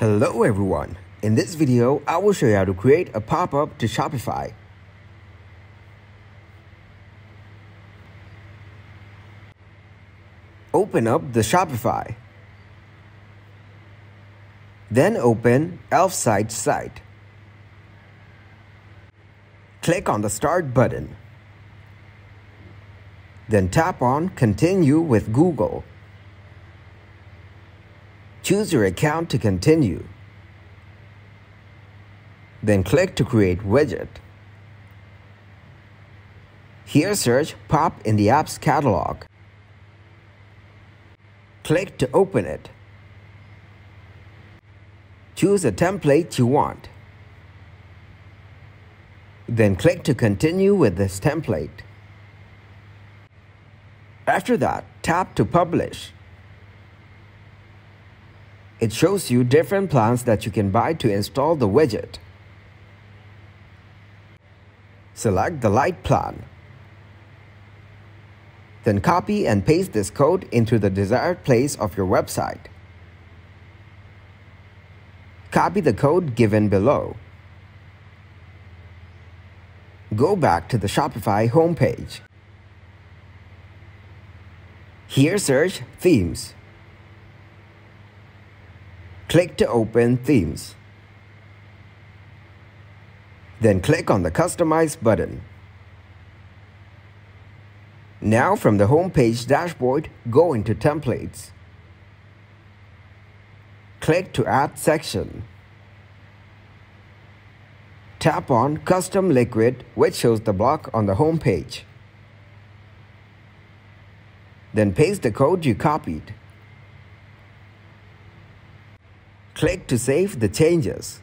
Hello everyone! In this video, I will show you how to create a pop-up to Shopify. Open up the Shopify. Then open Elf Site site. Click on the Start button. Then tap on Continue with Google. Choose your account to continue. Then click to create widget. Here search Pop in the app's catalog. Click to open it. Choose a template you want. Then click to continue with this template. After that, tap to publish. It shows you different plans that you can buy to install the widget. Select the Lite plan. Then copy and paste this code into the desired place of your website. Copy the code given below. Go back to the Shopify homepage. Here search Themes. Click to open Themes. Then click on the Customize button. Now from the homepage dashboard, go into Templates. Click to Add Section. Tap on Custom Liquid, which shows the block on the homepage. Then paste the code you copied. Click to save the changes.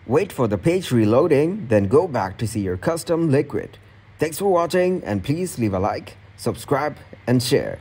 Wait for the page reloading, then go back to see your custom liquid. Thanks for watching, and please leave a like, subscribe, and share.